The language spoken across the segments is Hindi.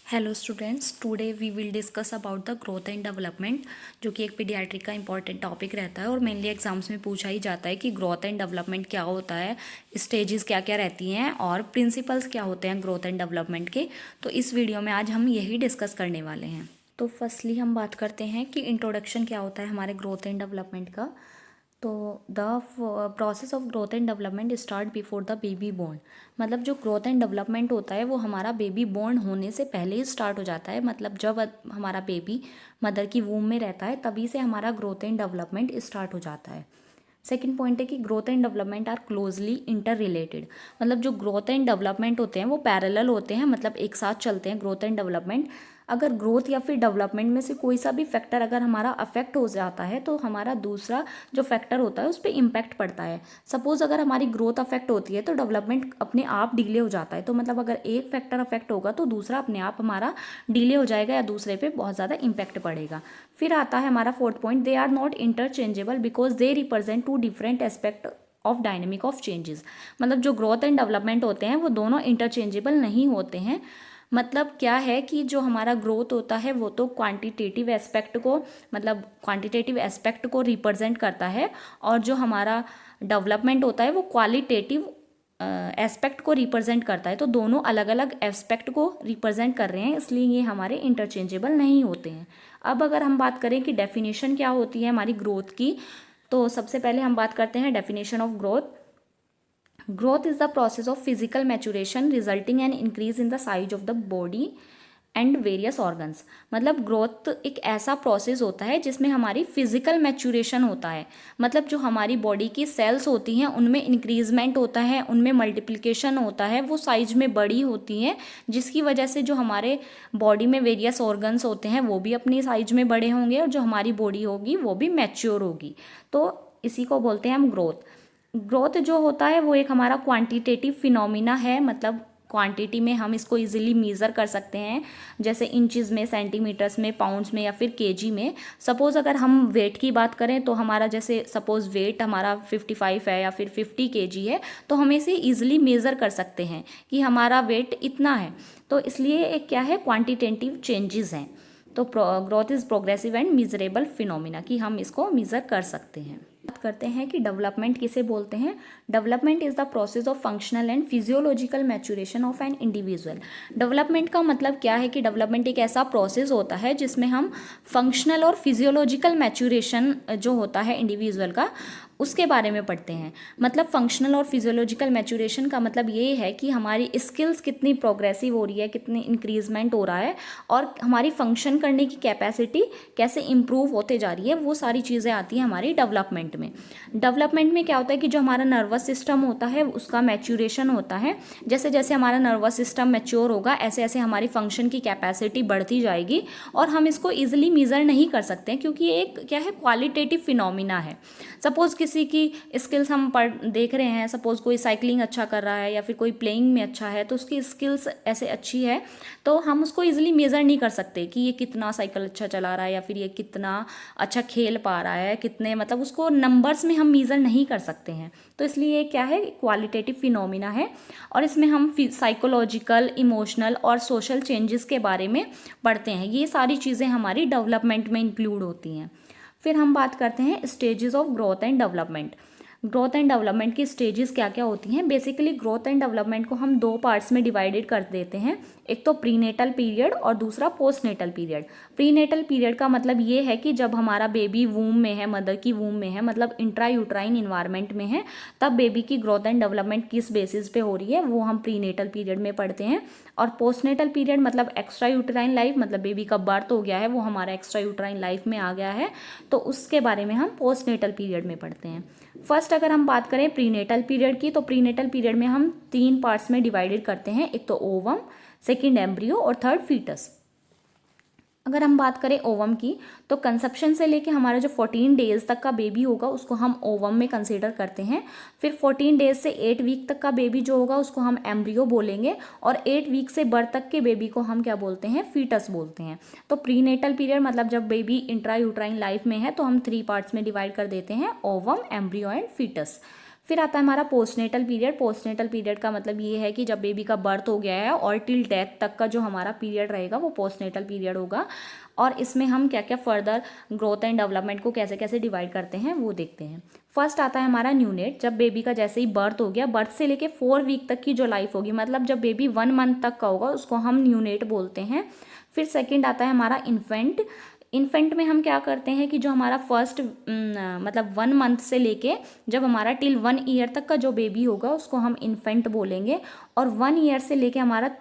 Hello students, today we will discuss about the growth and development, जो कि एक पीडियाट्रिक का इंपॉर्टेंट टॉपिक रहता है और मेनली एग्जाम्स में पूछा ही जाता है कि ग्रोथ एंड डेवलपमेंट क्या होता है, स्टेजेस क्या क्या रहती हैं और प्रिंसिपल्स क्या होते हैं ग्रोथ एंड डेवलपमेंट के। तो इस वीडियो में आज हम यही डिस्कस करने वाले हैं। तो फर्स्टली हम बात करते हैं कि इंट्रोडक्शन क्या होता है हमारे ग्रोथ एंड डेवलपमेंट का। तो the process of growth and development start before the baby born. मतलब जो ग्रोथ एंड डेवलपमेंट होता है वो हमारा बेबी बोर्न होने से पहले ही स्टार्ट हो जाता है। मतलब जब हमारा बेबी मदर की वूम में रहता है तभी से हमारा ग्रोथ एंड डेवलपमेंट स्टार्ट हो जाता है। सेकेंड पॉइंट है कि growth and development are closely interrelated. मतलब जो ग्रोथ एंड डेवलपमेंट होते हैं वो पैरेलल होते हैं, मतलब एक साथ चलते हैं ग्रोथ एंड डेवलपमेंट। अगर ग्रोथ या फिर डेवलपमेंट में से कोई सा भी फैक्टर अगर हमारा अफेक्ट हो जाता है तो हमारा दूसरा जो फैक्टर होता है उस पर इम्पैक्ट पड़ता है। सपोज अगर हमारी ग्रोथ अफेक्ट होती है तो डेवलपमेंट अपने आप डिले हो जाता है। तो मतलब अगर एक फैक्टर अफेक्ट होगा तो दूसरा अपने आप हमारा डिले हो जाएगा या दूसरे पे बहुत ज़्यादा इम्पैक्ट पड़ेगा। फिर आता है हमारा fourth point, they are not interchangeable because they represent two different aspect of dynamic of changes. मतलब जो ग्रोथ एंड डेवलपमेंट होते हैं वो दोनों इंटरचेंजेबल नहीं होते हैं। मतलब क्या है कि जो हमारा ग्रोथ होता है वो तो क्वांटिटेटिव एस्पेक्ट को, मतलब क्वांटिटेटिव एस्पेक्ट को रिप्रेजेंट करता है, और जो हमारा डेवलपमेंट होता है वो क्वालिटेटिव एस्पेक्ट को रिप्रेजेंट करता है। तो दोनों अलग अलग एस्पेक्ट को रिप्रेजेंट कर रहे हैं, इसलिए ये हमारे इंटरचेंजेबल नहीं होते हैं। अब अगर हम बात करें कि डेफिनेशन क्या होती है हमारी ग्रोथ की, तो सबसे पहले हम बात करते हैं definition of growth. Growth is the process of physical maturation resulting an increase in the size of the body and various organs. मतलब ग्रोथ एक ऐसा प्रोसेस होता है जिसमें हमारी फिजिकल मैचुरेशन होता है। मतलब जो हमारी बॉडी की सेल्स होती हैं उनमें इंक्रीजमेंट होता है, उनमें मल्टीप्लिकेशन होता है, वो साइज में बड़ी होती हैं, जिसकी वजह से जो हमारे बॉडी में वेरियस ऑर्गन्स होते हैं वो भी अपनी साइज में बड़े होंगे और जो हमारी बॉडी होगी वो भी मैच्योर होगी। तो इसी को बोलते हैं हम ग्रोथ। ग्रोथ जो होता है वो एक हमारा क्वांटिटेटिव फिनोमिना है। मतलब क्वांटिटी में हम इसको इजीली मेज़र कर सकते हैं, जैसे इंचज़ में, सेंटीमीटर्स में, पाउंड्स में या फिर केजी में। सपोज़ अगर हम वेट की बात करें तो हमारा जैसे सपोज़ वेट हमारा 55 है या फिर 50 केजी है, तो हम इसे ईजिली मेज़र कर सकते हैं कि हमारा वेट इतना है। तो इसलिए एक क्या है, क्वांटिटेटिव चेंजेस हैं। तो growth is progressive and measurable phenomena, कि हम इसको मेज़र कर सकते हैं। बात करते हैं कि डेवलपमेंट किसे बोलते हैं। Development is the process of functional and physiological maturation of an individual. Development का मतलब क्या है कि डेवलपमेंट एक ऐसा प्रोसेस होता है जिसमें हम फंक्शनल और फिजियोलॉजिकल मैच्योरेशन जो होता है इंडिविजुअल का, उसके बारे में पढ़ते हैं। मतलब फंक्शनल और फिजियोलॉजिकल मैच्योरेशन का मतलब ये है कि हमारी स्किल्स कितनी प्रोग्रेसिव हो रही है, कितनी इंक्रीजमेंट हो रहा है, और हमारी फंक्शन करने की कैपेसिटी कैसे इंप्रूव होते जा रही है, वो सारी चीज़ें आती हैं हमारी डेवलपमेंट में। डेवलपमेंट में क्या होता है कि जो हमारा नर्वस सिस्टम होता है उसका मैच्योरेशन होता है। जैसे जैसे हमारा नर्वस सिस्टम मैच्योर होगा ऐसे ऐसे हमारी फंक्शन की कैपेसिटी बढ़ती जाएगी, और हम इसको ईजिली मेज़र नहीं कर सकते हैं क्योंकि ये एक क्या है, क्वालिटेटिव फिनोमिना है। सपोज़ किसी की स्किल्स हम देख रहे हैं, सपोज़ कोई साइकिलिंग अच्छा कर रहा है या फिर कोई प्लेइंग में अच्छा है, तो उसकी स्किल्स ऐसे अच्छी है तो हम उसको ईजिली मेज़र नहीं कर सकते कि ये कितना साइकिल अच्छा चला रहा है या फिर ये कितना अच्छा खेल पा रहा है, कितने, मतलब उसको नंबर्स में हम मेज़र नहीं कर सकते हैं। तो इसलिए ये क्या है, क्वालिटेटिव फिनोमिना है, और इसमें हम साइकोलॉजिकल, इमोशनल और सोशल चेंजेस के बारे में पढ़ते हैं। ये सारी चीज़ें हमारी डेवलपमेंट में इंक्लूड होती हैं। फिर हम बात करते हैं stages of growth and development. Growth and development की स्टेजेस क्या क्या होती हैं। बेसिकली ग्रोथ एंड डेवलपमेंट को हम दो पार्ट्स में डिवाइडेड कर देते हैं, एक तो प्रीनेटल पीरियड और दूसरा पोस्टनेटल पीरियड। प्रीनेटल पीरियड का मतलब ये है कि जब हमारा बेबी वूम में है, मदर की वूम में है, मतलब इंट्रा यूट्राइन इन्वायरमेंट में है, तब बेबी की ग्रोथ एंड डेवलपमेंट किस बेसिस पे हो रही है वो हम प्रीनेटल पीरियड में पढ़ते हैं। और पोस्टनेटल पीरियड मतलब एक्स्ट्रा यूट्राइन लाइफ, मतलब बेबी का बर्थ हो गया है, वो हमारा एक्स्ट्रा यूट्राइन लाइफ में आ गया है, तो उसके बारे में हम पोस्टनेटल पीरियड में पढ़ते हैं। फर्स्ट अगर हम बात करें प्रीनेटल पीरियड की, तो प्रीनेटल पीरियड में हम 3 पार्ट्स में डिवाइडेड करते हैं, एक तो ओवम, सेकंड एम्ब्रियो और थर्ड फीटस। अगर हम बात करें ओवम की, तो कंसेप्शन से लेके हमारा जो 14 डेज तक का बेबी होगा उसको हम ओवम में कंसीडर करते हैं। फिर 14 डेज से 8 वीक तक का बेबी जो होगा उसको हम एम्ब्रियो बोलेंगे, और 8 वीक से बर्थ तक के बेबी को हम क्या बोलते हैं, फीटस बोलते हैं। तो प्रीनेटल पीरियड मतलब जब बेबी इंट्रा यूट्राइन लाइफ में है तो हम 3 पार्ट्स में डिवाइड कर देते हैं, ओवम, एम्ब्रियो एंड फीटस। फिर आता है हमारा पोस्टनेटल पीरियड। पोस्टनेटल पीरियड का मतलब ये है कि जब बेबी का बर्थ हो गया है और टिल डेथ तक का जो हमारा पीरियड रहेगा वो पोस्टनेटल पीरियड होगा। और इसमें हम क्या क्या फर्दर ग्रोथ एंड डेवलपमेंट को कैसे कैसे डिवाइड करते हैं वो देखते हैं। फर्स्ट आता है हमारा न्यूनेट। जब बेबी का जैसे ही बर्थ हो गया, बर्थ से लेके 4 वीक तक की जो लाइफ होगी, मतलब जब बेबी 1 मंथ तक का होगा उसको हम न्यूनेट बोलते हैं। फिर सेकेंड आता है हमारा इन्फेंट। इन्फेंट में हम क्या करते हैं कि जो हमारा फर्स्ट मतलब 1 मंथ से लेके जब हमारा टिल 1 ईयर तक का जो बेबी होगा उसको हम इन्फेंट बोलेंगे। और 1 ईयर से लेके हमारा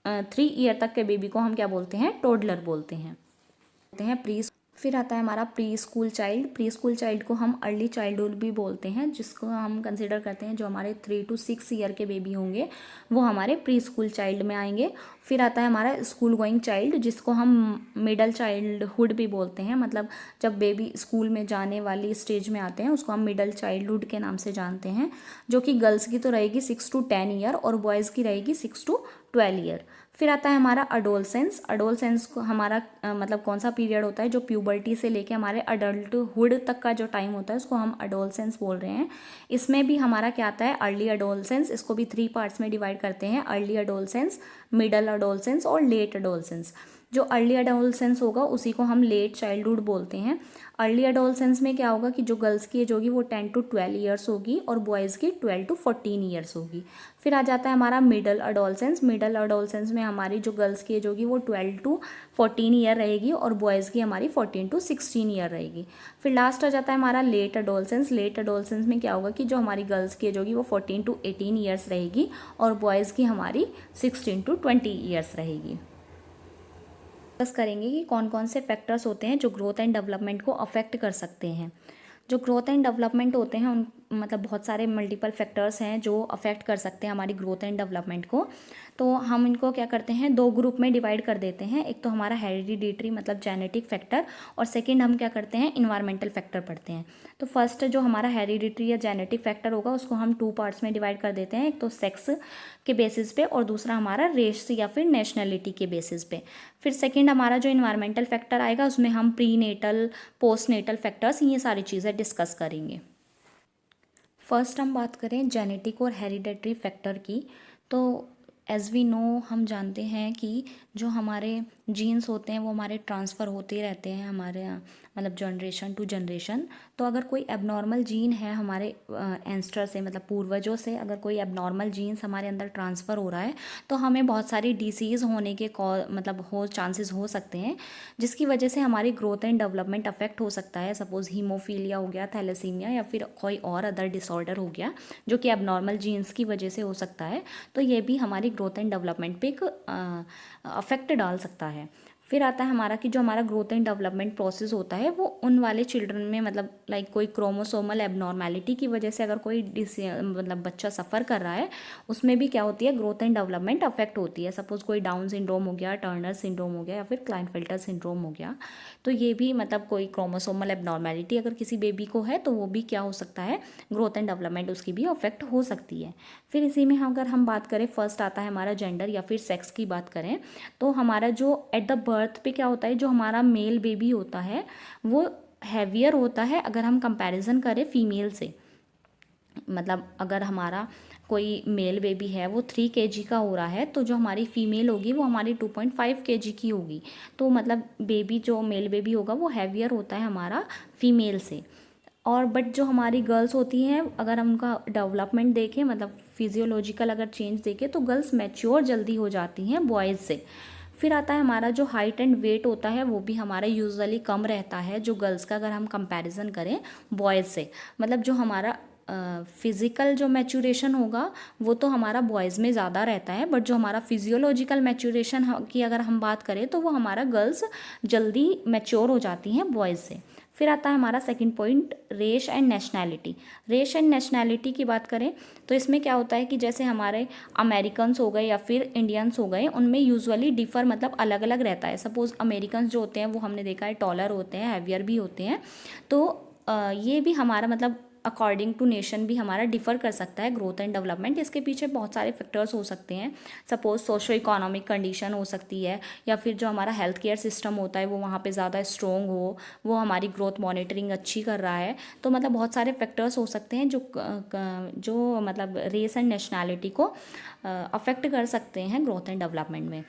3 ईयर तक के बेबी को हम क्या बोलते हैं, टोडलर बोलते हैं प्री। फिर आता है हमारा pre school child. Pre school child को हम अर्ली चाइल्डहुड भी बोलते हैं, जिसको हम कंसिडर करते हैं जो हमारे 3 to 6 ईयर के बेबी होंगे वो हमारे प्री स्कूल चाइल्ड में आएंगे। फिर आता है हमारा स्कूल गोइंग चाइल्ड, जिसको हम मिडल चाइल्डहुड भी बोलते हैं, मतलब जब बेबी स्कूल में जाने वाली स्टेज में आते हैं उसको हम मिडल चाइल्डहुड के नाम से जानते हैं, जो कि गर्ल्स की तो रहेगी 6 to 10 ईयर और बॉयज़ की रहेगी 6 to 12 ईयर। फिर आता है हमारा अडोलसेंस। अडोलसेंस को हमारा मतलब कौन सा पीरियड होता है, जो प्यूबर्टी से लेके हमारे अडल्टहुड तक का जो टाइम होता है उसको हम अडोलसेंस बोल रहे हैं। इसमें भी हमारा क्या आता है, अर्ली अडोलसेंस। इसको भी 3 पार्ट्स में डिवाइड करते हैं, अर्ली अडोलसेंस, मिडल अडोलसेंस और लेट अडोलसेंस। जो अर्ली अडोलसेंस होगा उसी को हम लेट चाइल्डहुड बोलते हैं। अर्ली अडोलसेंस में क्या होगा कि जो गर्ल्स की एज होगी वो 10 to 12 ईयर्स होगी और बॉयज़ की 12 to 14 ईयर्स होगी। फिर आ जाता है हमारा मिडल अडोलसेंस। मिडल अडोलसेंस में हमारी जो गर्ल्स की एज होगी वो 12 to 14 ईयर रहेगी और बॉयज़ की हमारी 14 to 16 ईयर रहेगी। फिर लास्ट आ जाता है हमारा लेट अडोलसेंस। लेट अडोलसेंस में क्या होगा कि जो हमारी गर्ल्स की एज होगी वो 14 to 18 ईयर्स रहेगी और बॉयज़ की हमारी 16 to 20 ईयर्स रहेगी। डिस्कस करेंगे कि कौन कौन से फैक्टर्स होते हैं जो ग्रोथ एंड डेवलपमेंट को अफेक्ट कर सकते हैं। जो ग्रोथ एंड डेवलपमेंट होते हैं उन मतलब बहुत सारे मल्टीपल फैक्टर्स हैं जो अफेक्ट कर सकते हैं हमारी ग्रोथ एंड डेवलपमेंट को। तो हम इनको क्या करते हैं, 2 ग्रुप में डिवाइड कर देते हैं। एक तो हमारा हेरिडिटरी मतलब जेनेटिक फैक्टर, और सेकंड हम क्या करते हैं, इन्वायरमेंटल फैक्टर पढ़ते हैं। तो फर्स्ट जो हमारा हेरिडिटरी या जेनेटिक फैक्टर होगा उसको हम 2 पार्ट्स में डिवाइड कर देते हैं, एक तो सेक्स के बेसिस पे और दूसरा हमारा रेस या फिर नेशनलिटी के बेसिस पे। फिर सेकंड हमारा जो इन्वायरमेंटल फैक्टर आएगा उसमें हम prenatal, postnatal factors, ये सारी चीज़ें डिस्कस करेंगे। फर्स्ट हम बात करें जेनेटिक और हेरिडेटरी फैक्टर की, तो एज़ वी नो हम जानते हैं कि जो हमारे जीन्स होते हैं वो हमारे ट्रांसफ़र होते रहते हैं हमारे मतलब जनरेशन टू जनरेशन। तो अगर कोई एबनॉर्मल जीन है हमारे एंस्टर से मतलब पूर्वजों से, अगर कोई एबनॉर्मल जीन्स हमारे अंदर ट्रांसफ़र हो रहा है तो हमें बहुत सारी डिसीज़ होने के मतलब चांसेस हो सकते हैं, जिसकी वजह से हमारी ग्रोथ एंड डेवलपमेंट अफेक्ट हो सकता है। सपोज़ हीमोफीलिया हो गया, थैलेसीमिया या फिर कोई और अदर डिसऑर्डर हो गया जो कि एबनॉर्मल जीन्स की वजह से हो सकता है। तो ये भी हमारी ग्रोथ एंड डेवलपमेंट पे एक अफेक्ट डाल सकता है। फिर आता है हमारा कि जो हमारा ग्रोथ एंड डेवलपमेंट प्रोसेस होता है वो उन वाले चिल्ड्रन में मतलब लाइक कोई क्रोमोसोमल एबनॉर्मेलिटी की वजह से अगर कोई मतलब बच्चा सफ़र कर रहा है उसमें भी क्या होती है, ग्रोथ एंड डेवलपमेंट अफेक्ट होती है। सपोज़ कोई डाउन सिंड्रोम हो गया, टर्नर सिंड्रोम हो गया या फिर क्लाइनफेल्टर सिंड्रोम हो गया, तो ये भी मतलब कोई क्रोमोसोमल एबनॉर्मेलिटी अगर किसी बेबी को है तो वो भी क्या हो सकता है, ग्रोथ एंड डेवलपमेंट उसकी भी अफेक्ट हो सकती है। फिर इसी में अगर हम बात करें, फर्स्ट आता है हमारा जेंडर या फिर सेक्स की बात करें, तो हमारा जो एट द बर्थ पे क्या होता है, जो हमारा मेल बेबी होता है वो हैवियर होता है अगर हम कंपैरिजन करें फीमेल से। मतलब अगर हमारा कोई मेल बेबी है वो 3 kg का हो रहा है तो जो हमारी फीमेल होगी वो हमारी 2.5 kg की होगी। तो मतलब बेबी जो मेल बेबी होगा वो हैवियर होता है हमारा फीमेल से। और बट जो हमारी गर्ल्स होती हैं अगर हम उनका डेवलपमेंट देखें मतलब फिजियोलॉजिकल अगर चेंज देखें तो गर्ल्स मैच्योर जल्दी हो जाती हैं बॉयज़ से। फिर आता है हमारा जो हाइट एंड वेट होता है वो भी हमारा यूजुअली कम रहता है जो गर्ल्स का, अगर हम कंपैरिजन करें बॉयज़ से। मतलब जो हमारा फिज़िकल जो मैच्योरेशन होगा वो तो हमारा बॉयज़ में ज़्यादा रहता है, बट जो हमारा फिजियोलॉजिकल मैच्योरेशन की अगर हम बात करें तो वो हमारा गर्ल्स जल्दी मैच्योर हो जाती हैं बॉयज़ से। फिर आता है हमारा second point, race and nationality. Race and nationality की बात करें तो इसमें क्या होता है कि जैसे हमारे अमेरिकन्स हो गए या फिर इंडियंस हो गए, उनमें यूजुअली डिफ़र मतलब अलग अलग रहता है। सपोज़ अमेरिकन्स जो होते हैं वो हमने देखा है टॉलर होते हैं, हैवियर भी होते हैं। तो ये भी हमारा मतलब अकॉर्डिंग टू नेशन भी हमारा डिफर कर सकता है ग्रोथ एंड डेवलपमेंट। इसके पीछे बहुत सारे फैक्टर्स हो सकते हैं। सपोज सोशो इकोनॉमिक कंडीशन हो सकती है, या फिर जो हमारा हेल्थ केयर सिस्टम होता है वो वहाँ पे ज़्यादा स्ट्रॉन्ग हो, वो हमारी ग्रोथ मॉनिटरिंग अच्छी कर रहा है। तो मतलब बहुत सारे फैक्टर्स हो सकते हैं जो मतलब रेस एंड नेशनैलिटी को अफेक्ट कर सकते हैं ग्रोथ एंड डेवलपमेंट में।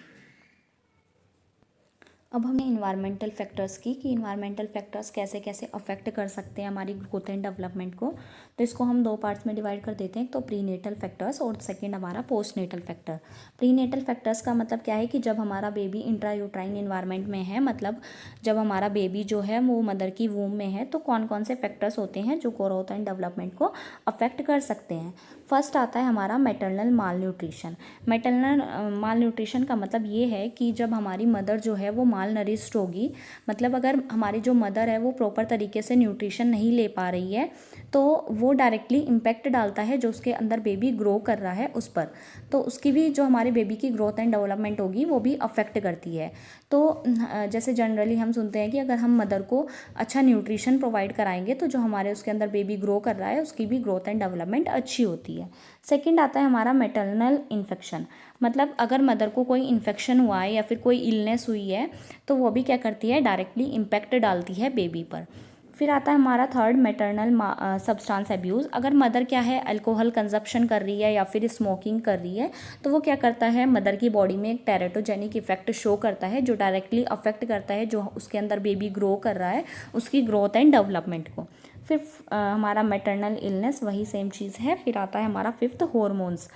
अब हमने इन्वायरमेंटल फैक्टर्स की कि इन्वायरमेंटल फैक्टर्स कैसे कैसे अफेक्ट कर सकते हैं हमारी ग्रोथ एंड डेवलपमेंट को। तो इसको हम दो पार्ट्स में डिवाइड कर देते हैं, एक तो प्रीनेटल फैक्टर्स और सेकंड हमारा पोस्टनेटल फैक्टर। प्रीनेटल फैक्टर्स का मतलब क्या है कि जब हमारा बेबी इंट्रायूट्राइन इन्वायरमेंट में है, मतलब जब हमारा बेबी जो है वो मदर की वूम में है, तो कौन कौन से फैक्टर्स होते हैं जो ग्रोथ एंड डेवलपमेंट को अफेक्ट कर सकते हैं। फर्स्ट आता है हमारा मैटरनल माल न्यूट्रिशन। मैटरनल माल न्यूट्रिशन का मतलब ये है कि जब हमारी मदर जो है वो माल नरिश्ड होगी, मतलब अगर हमारी जो मदर है वो प्रॉपर तरीके से न्यूट्रिशन नहीं ले पा रही है, तो वो डायरेक्टली इम्पैक्ट डालता है जो उसके अंदर बेबी ग्रो कर रहा है उस पर। तो उसकी भी जो हमारे बेबी की ग्रोथ एंड डेवलपमेंट होगी वो भी अफेक्ट करती है। तो जैसे जनरली हम सुनते हैं कि अगर हम मदर को अच्छा न्यूट्रिशन प्रोवाइड कराएंगे तो जो हमारे उसके अंदर बेबी ग्रो कर रहा है उसकी भी ग्रोथ एंड डेवलपमेंट अच्छी होती है। सेकंड आता है हमारा मैटरनल इन्फेक्शन। मतलब अगर मदर को कोई इन्फेक्शन हुआ है या फिर कोई इलनेस हुई है तो वो भी क्या करती है, डायरेक्टली इम्पैक्ट डालती है बेबी पर। फिर आता है हमारा थर्ड मैटरनल सब्सटेंस अब्यूज़। अगर मदर क्या है अल्कोहल कंजप्शन कर रही है या फिर स्मोकिंग कर रही है, तो वो क्या करता है मदर की बॉडी में एक टेरेटोजेनिक इफेक्ट शो करता है जो डायरेक्टली अफेक्ट करता है जो उसके अंदर बेबी ग्रो कर रहा है उसकी ग्रोथ एंड डेवलपमेंट को। फिर हमारा मैटरनल इलनेस वही सेम चीज़ है। फिर आता है हमारा फिफ्थ हॉर्मोन्स।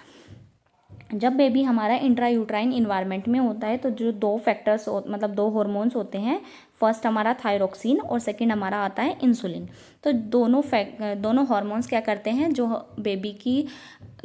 जब बेबी हमारा इंट्रायूट्राइन इन्वायरमेंट में होता है तो जो दो फैक्टर्स मतलब दो हॉर्मोन्स होते हैं, फर्स्ट हमारा थायरोक्सिन और सेकंड हमारा आता है इंसुलिन। तो दोनों हार्मोन्स क्या करते हैं, जो बेबी की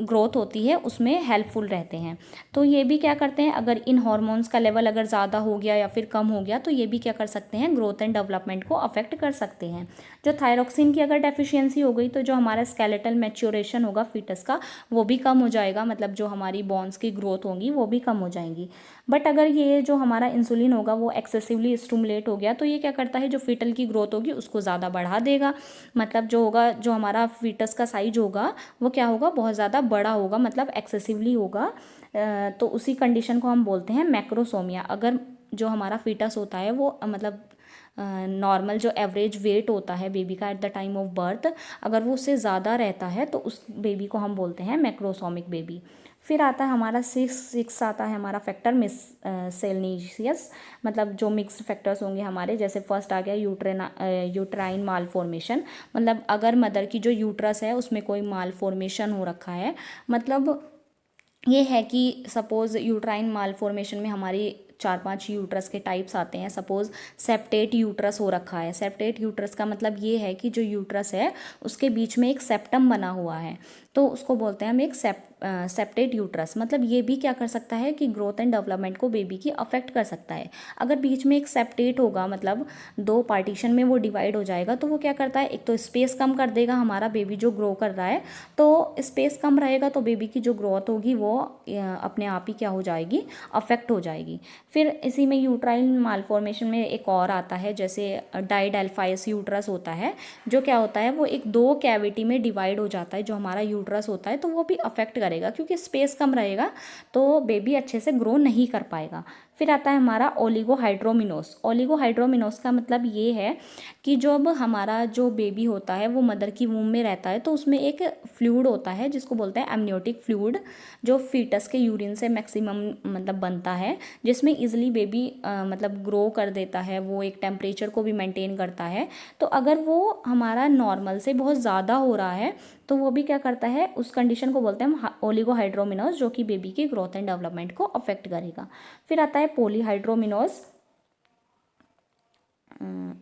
ग्रोथ होती है उसमें हेल्पफुल रहते हैं। तो ये भी क्या करते हैं, अगर इन हार्मोन्स का लेवल अगर ज़्यादा हो गया या फिर कम हो गया तो ये भी क्या कर सकते हैं, ग्रोथ एंड डेवलपमेंट को अफेक्ट कर सकते हैं। जो थायरोक्सिन की अगर डेफिशिएंसी हो गई तो जो हमारा स्केलेटल मैच्योरेशन होगा फीटस का वो भी कम हो जाएगा, मतलब जो हमारी बोन्स की ग्रोथ होगी वो भी कम हो जाएंगी। बट अगर ये जो हमारा इंसुलिन होगा वो एक्सेसिवली स्टिमुलेट हो गया तो ये क्या करता है, जो फीटल की ग्रोथ होगी उसको ज़्यादा बढ़ा देगा। मतलब जो होगा, जो हमारा फीटस का साइज होगा वो क्या होगा, बहुत ज़्यादा बड़ा होगा, मतलब एक्सेसिवली होगा। तो उसी कंडीशन को हम बोलते हैं मैक्रोसोमिया। अगर जो हमारा फीटस होता है वो मतलब नॉर्मल जो एवरेज वेट होता है बेबी का at the time of birth, अगर वो उससे ज़्यादा रहता है तो उस बेबी को हम बोलते हैं मैक्रोसोमिक बेबी। फिर आता है हमारा सिक्स आता है हमारा फैक्टर मिससेलनेसियस। मतलब जो मिक्स फैक्टर्स होंगे हमारे, जैसे फर्स्ट आ गया यूट्राइन माल फॉर्मेशन। मतलब अगर मदर की जो यूट्रस है उसमें कोई माल फॉर्मेशन हो रखा है, मतलब ये है कि सपोज़ यूट्राइन माल फॉर्मेशन में हमारी 4-5 यूट्रस के टाइप्स आते हैं। सपोज़ सेप्टेट यूट्रस हो रखा है। सेप्टेट यूट्रस का मतलब ये है कि जो यूट्रस है उसके बीच में एक सेप्टम बना हुआ है, तो उसको बोलते हैं हम एक सेप्टेट यूट्रस। मतलब ये भी क्या कर सकता है कि ग्रोथ एंड डेवलपमेंट को बेबी की अफेक्ट कर सकता है। अगर बीच में एक सेप्टेट होगा, मतलब दो पार्टीशन में वो डिवाइड हो जाएगा, तो वो क्या करता है, एक तो स्पेस कम कर देगा, हमारा बेबी जो ग्रो कर रहा है तो स्पेस कम रहेगा तो बेबी की जो ग्रोथ होगी वो अपने आप ही क्या हो जाएगी, अफेक्ट हो जाएगी। फिर इसी में यूट्राइन मालफॉर्मेशन में एक और आता है, जैसे डाइडेल्फाइस यूट्रस होता है, जो क्या होता है वो एक दो कैविटी में डिवाइड हो जाता है जो हमारा यूट्रस होता है, तो वो भी अफेक्ट करेगा क्योंकि स्पेस कम रहेगा तो बेबी अच्छे से ग्रो नहीं कर पाएगा। फिर आता है हमारा ओलिगोहाइड्रोमिनोस। ओलिगोहाइड्रोमिनोस का मतलब ये है कि जब हमारा जो बेबी होता है वो मदर की वूम में रहता है तो उसमें एक फ्लूइड होता है जिसको बोलते हैं एमनियोटिक फ्लूइड, जो फीटस के यूरिन से मैक्सिमम मतलब बनता है, जिसमें इजीली बेबी मतलब ग्रो कर देता है, वो एक टेम्परेचर को भी मेंटेन करता है। तो अगर वो हमारा नॉर्मल से बहुत ज़्यादा हो रहा है तो वो भी क्या करता है, उस कंडीशन को बोलते हैं हम ओलिगोहाइड्रोमिनोस, जो कि बेबी की ग्रोथ एंड डेवलपमेंट को अफेक्ट करेगा। फिर आता है पॉलीहाइड्रोमिनोस।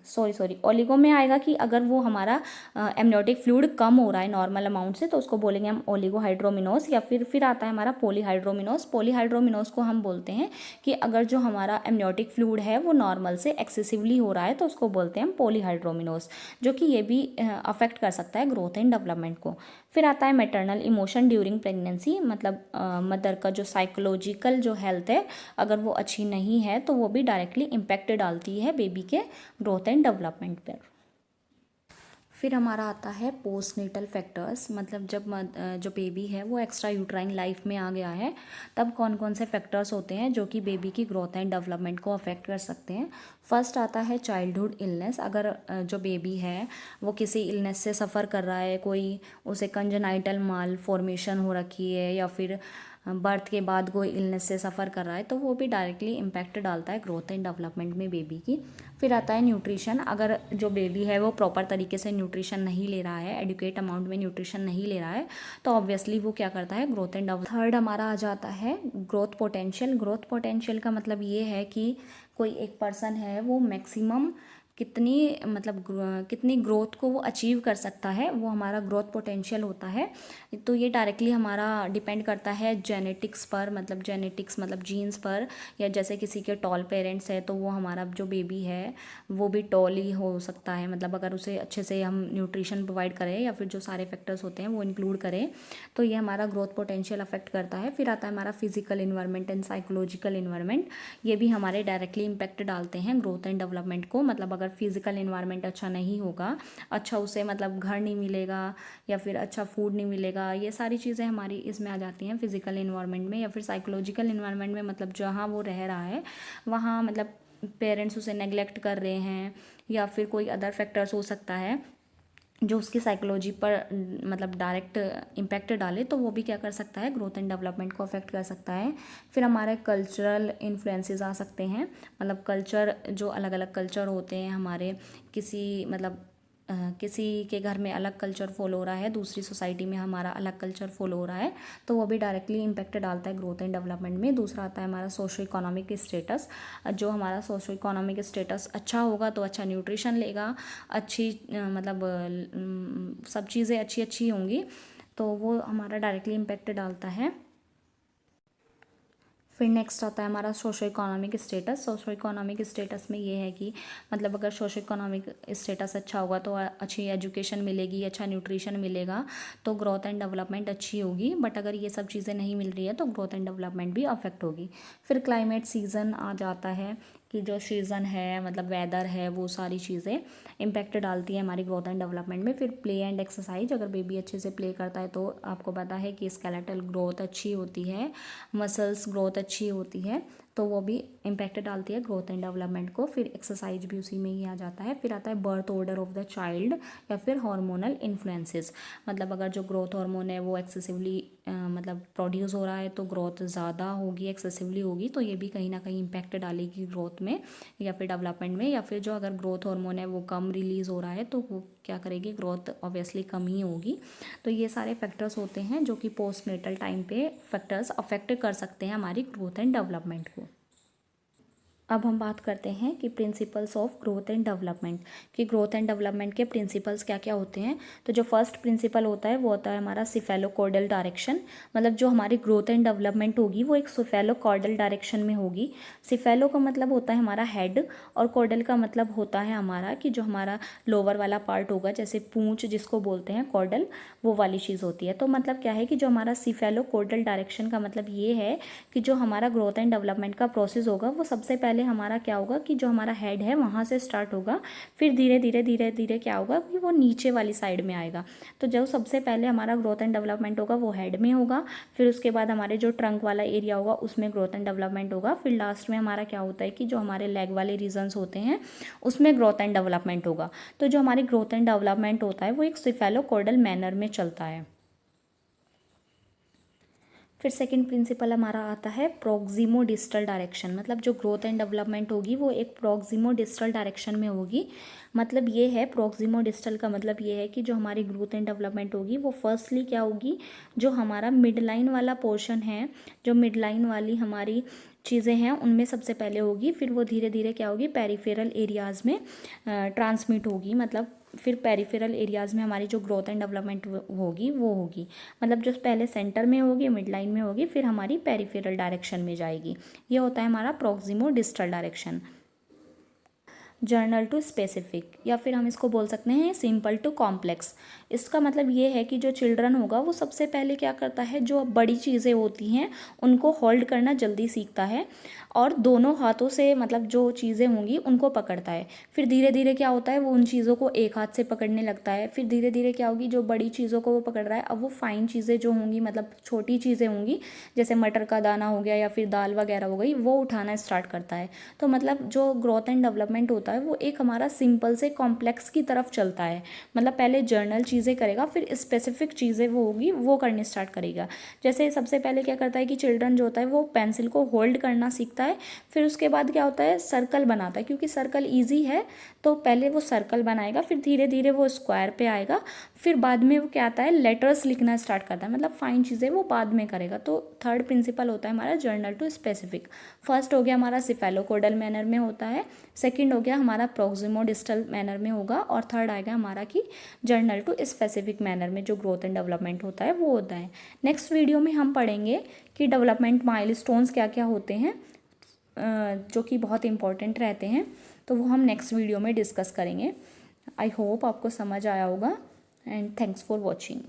सॉरी ओलिगो में आएगा कि अगर वो हमारा एमनियोटिक फ्लूइड कम हो रहा है नॉर्मल अमाउंट से तो उसको बोलेंगे हम ओलिगोहाइड्रोमिनोस। या फिर आता है हमारा पॉलीहाइड्रोमिनोस। पॉलीहाइड्रोमिनोस को हम बोलते हैं कि अगर जो हमारा एमनियोटिक फ्लूइड है वो नॉर्मल से एक्सेसिवली हो रहा है तो उसको बोलते हैं हम पॉलीहाइड्रोमिनोस, जो कि ये भी अफेक्ट कर सकता है ग्रोथ एंड डेवलपमेंट को। फिर आता है मैटरनल इमोशन ड्यूरिंग प्रेगनेंसी। मतलब मदर का जो साइकोलॉजिकल जो हेल्थ है अगर वो अच्छी नहीं है तो वो भी डायरेक्टली इम्पैक्ट डालती है बेबी के ग्रोथ एंड डेवलपमेंट पर। फिर हमारा आता है पोस्टनेटल फैक्टर्स, मतलब जब जो बेबी है वो एक्स्ट्रा यूट्राइन लाइफ में आ गया है तब कौन कौन से फैक्टर्स होते हैं जो कि बेबी की ग्रोथ एंड डेवलपमेंट को अफेक्ट कर सकते हैं। फर्स्ट आता है चाइल्डहुड इलनेस। अगर जो बेबी है वो किसी इलनेस से सफ़र कर रहा है, कोई उसे कंजेनाइटल माल फॉर्मेशन हो रखी है या फिर बर्थ के बाद कोई इलनेस से सफ़र कर रहा है, तो वो भी डायरेक्टली इम्पैक्ट डालता है ग्रोथ एंड डेवलपमेंट में बेबी की। फिर आता है न्यूट्रिशन। अगर जो बेबी है वो प्रॉपर तरीके से न्यूट्रिशन नहीं ले रहा है, एडुकेट अमाउंट में न्यूट्रिशन नहीं ले रहा है, तो ऑब्वियसली वो क्या करता है, ग्रोथ एंड डेवलप। थर्ड हमारा आ जाता है ग्रोथ पोटेंशियल। ग्रोथ पोटेंशियल का मतलब ये है कि कोई एक पर्सन है वो मैक्सिमम कितनी मतलब कितनी ग्रोथ को वो अचीव कर सकता है, वो हमारा ग्रोथ पोटेंशियल होता है। तो ये डायरेक्टली हमारा डिपेंड करता है जेनेटिक्स पर, मतलब जेनेटिक्स मतलब जीन्स पर, या जैसे किसी के टॉल पेरेंट्स है तो वो हमारा जो बेबी है वो भी टॉल ही हो सकता है, मतलब अगर उसे अच्छे से हम न्यूट्रिशन प्रोवाइड करें या फिर जो सारे फैक्टर्स होते हैं वो इंक्लूड करें, तो ये हमारा ग्रोथ पोटेंशियल अफेक्ट करता है। फिर आता है हमारा physical environment and psychological environment. ये भी हमारे डायरेक्टली इम्पैक्ट डालते हैं ग्रोथ एंड डेवलपमेंट को। मतलब अगर फिजिकल इन्वायरमेंट अच्छा नहीं होगा, अच्छा उसे मतलब घर नहीं मिलेगा या फिर अच्छा फूड नहीं मिलेगा, ये सारी चीज़ें हमारी इसमें आ जाती हैं फिजिकल इन्वायरमेंट में। या फिर साइकोलॉजिकल इन्वायरमेंट में, मतलब जहाँ वो रह रहा है वहाँ मतलब पेरेंट्स उसे नेग्लेक्ट कर रहे हैं या फिर कोई अदर फैक्टर्स हो सकता है जो उसकी साइकोलॉजी पर मतलब डायरेक्ट इम्पैक्ट डाले, तो वो भी क्या कर सकता है, ग्रोथ एंड डेवलपमेंट को अफेक्ट कर सकता है। फिर हमारे कल्चरल इन्फ्लुएंसेस आ सकते हैं, मतलब कल्चर, जो अलग अलग कल्चर होते हैं हमारे, किसी मतलब किसी के घर में अलग कल्चर फॉलो हो रहा है, दूसरी सोसाइटी में हमारा अलग कल्चर फॉलो हो रहा है, तो वो भी डायरेक्टली इम्पैक्ट डालता है ग्रोथ एंड डेवलपमेंट में। दूसरा आता है हमारा सोशो इकोनॉमिक स्टेटस। जो हमारा सोशो इकोनॉमिक स्टेटस अच्छा होगा तो अच्छा न्यूट्रिशन लेगा, अच्छी मतलब सब चीज़ें अच्छी अच्छी होंगी, तो वो हमारा डायरेक्टली इम्पैक्ट डालता है। फिर नेक्स्ट आता है हमारा socio economic status. Socio economic status में ये है कि मतलब अगर सोशो इकोनॉमिक स्टेटस अच्छा होगा तो अच्छी एजुकेशन मिलेगी, अच्छा न्यूट्रिशन मिलेगा, तो ग्रोथ एंड डेवलपमेंट अच्छी होगी। बट अगर ये सब चीज़ें नहीं मिल रही है तो ग्रोथ एंड डेवलपमेंट भी अफेक्ट होगी। फिर क्लाइमेट सीजन आ जाता है कि जो सीज़न है मतलब वेदर है, वो सारी चीज़ें इम्पैक्ट डालती है हमारी ग्रोथ एंड डेवलपमेंट में। फिर प्ले एंड एक्सरसाइज। अगर बेबी अच्छे से प्ले करता है तो आपको पता है कि स्केलेटल ग्रोथ अच्छी होती है, मसल्स ग्रोथ अच्छी होती है, तो वो भी इम्पैक्ट डालती है ग्रोथ एंड डेवलपमेंट को। फिर एक्सरसाइज भी उसी में ही आ जाता है। फिर आता है birth order of the child या फिर हार्मोनल इन्फ्लुएंसेस। मतलब अगर जो ग्रोथ हार्मोन है वो एक्सेसिवली मतलब प्रोड्यूस हो रहा है तो ग्रोथ ज़्यादा होगी, एक्सेसिवली होगी, तो ये भी कहीं ना कहीं इम्पैक्ट डालेगी ग्रोथ में या फिर डेवलपमेंट में। या फिर जो अगर ग्रोथ हार्मोन है वो कम रिलीज़ हो रहा है तो वो क्या करेगी, ग्रोथ ऑब्वियसली कम ही होगी। तो ये सारे फैक्टर्स होते हैं जो कि पोस्टनेटल टाइम पे फैक्टर्स अफेक्ट कर सकते हैं हमारी ग्रोथ एंड डेवलपमेंट को। अब हम बात करते हैं कि principles of growth and development, कि ग्रोथ एंड डेवलपमेंट के प्रिंसिपल्स क्या क्या होते हैं। तो जो फर्स्ट प्रिंसिपल होता है वो होता है हमारा सिफेलोकॉर्डल डायरेक्शन। मतलब जो हमारी ग्रोथ एंड डेवलपमेंट होगी वो एक सिफेलोकॉर्डल डायरेक्शन में होगी। सिफेलो का मतलब होता है हमारा हेड, और कॉर्डल का मतलब होता है हमारा कि जो हमारा लोअर वाला पार्ट होगा, जैसे पूंछ जिसको बोलते हैं कॉर्डल, वो वाली चीज़ होती है। तो मतलब क्या है कि जो हमारा सिफेलोकॉर्डल डायरेक्शन का मतलब ये है कि जो हमारा ग्रोथ एंड डेवलपमेंट का प्रोसेस होगा वो सबसे पहले हमारा क्या होगा कि जो हमारा हेड है वहाँ से स्टार्ट होगा, फिर धीरे धीरे धीरे धीरे क्या होगा कि वो नीचे वाली साइड में आएगा। तो जो सबसे पहले हमारा ग्रोथ एंड डेवलपमेंट होगा वो हेड में होगा, फिर उसके बाद हमारे जो ट्रंक वाला एरिया होगा उसमें ग्रोथ एंड डेवलपमेंट होगा, फिर लास्ट में हमारा क्या होता है कि जो हमारे लेग वाले रीजन्स होते हैं उसमें ग्रोथ एंड डेवलपमेंट होगा। तो जो हमारी ग्रोथ एंड डेवलपमेंट होता है वो एक सिफेलोकॉर्डल मैनर में चलता है। फिर सेकंड प्रिंसिपल हमारा आता है प्रोक्सिमो डिस्टल डायरेक्शन। मतलब जो ग्रोथ एंड डेवलपमेंट होगी वो एक प्रोक्सिमो डिस्टल डायरेक्शन में होगी। मतलब ये है, प्रोक्सिमो डिस्टल का मतलब ये है कि जो हमारी ग्रोथ एंड डेवलपमेंट होगी वो फर्स्टली क्या होगी, जो हमारा मिड लाइन वाला पोर्शन है, जो मिड लाइन वाली हमारी चीज़ें हैं उनमें सबसे पहले होगी, फिर वो धीरे धीरे क्या होगी, पेरिफेरल एरियाज़ में ट्रांसमिट होगी। मतलब फिर पेरिफेरल एरियाज़ में हमारी जो ग्रोथ एंड डेवलपमेंट होगी वो होगी, मतलब जो पहले सेंटर में होगी, मिड लाइन में होगी, फिर हमारी पेरिफेरल डायरेक्शन में जाएगी। ये होता है हमारा proximo distal direction. General to specific, या फिर हम इसको बोल सकते हैं सिंपल टू कॉम्प्लेक्स। इसका मतलब ये है कि जो चिल्ड्रन होगा वो सबसे पहले क्या करता है, जो बड़ी चीज़ें होती हैं उनको होल्ड करना जल्दी सीखता है और दोनों हाथों से मतलब जो चीज़ें होंगी उनको पकड़ता है। फिर धीरे धीरे क्या होता है, वो उन चीज़ों को एक हाथ से पकड़ने लगता है। फिर धीरे धीरे क्या होगी, जो बड़ी चीज़ों को वो पकड़ रहा है, अब वो फाइन चीज़ें जो होंगी मतलब छोटी चीज़ें होंगी जैसे मटर का दाना हो गया या फिर दाल वगैरह हो गई, वो उठाना स्टार्ट करता है। तो मतलब जो ग्रोथ एंड डेवलपमेंट होता है वो एक हमारा सिंपल से कॉम्प्लेक्स की तरफ चलता है। मतलब पहले जर्नल चीज़ें करेगा, फिर स्पेसिफिक चीज़ें वो होगी वो करने स्टार्ट करेगा। जैसे सबसे पहले क्या करता है कि चिल्ड्रन जो होता है वो पेंसिल को होल्ड करना सीखता है। फिर उसके बाद क्या होता है, सर्कल बनाता है, क्योंकि सर्कल ईजी है तो पहले वो सर्कल बनाएगा, फिर धीरे धीरे वो स्क्वायर पे आएगा। फिर बाद में वो क्या आता है, लेटर्स लिखना स्टार्ट करता है, मतलब फाइन चीज़ें वो बाद में करेगा। तो थर्ड प्रिंसिपल होता है हमारा जर्नल टू स्पेसिफिक। फर्स्ट हो गया हमारा सिफेलोकोडल मैनर में होता है, सेकंड हो गया हमारा प्रोक्सिमोडिस्टल मैनर में होगा, और थर्ड आएगा हमारा कि जर्नल टू स्पेसिफिक मैनर में जो ग्रोथ एंड डेवलपमेंट होता है वो होता है। नेक्स्ट वीडियो में हम पढ़ेंगे कि डेवलपमेंट माइलस्टोन्स क्या क्या होते हैं जो कि बहुत इंपॉर्टेंट रहते हैं, तो वो हम नेक्स्ट वीडियो में डिस्कस करेंगे। आई होप आपको समझ आया होगा एंड थैंक्स फॉर वॉचिंग।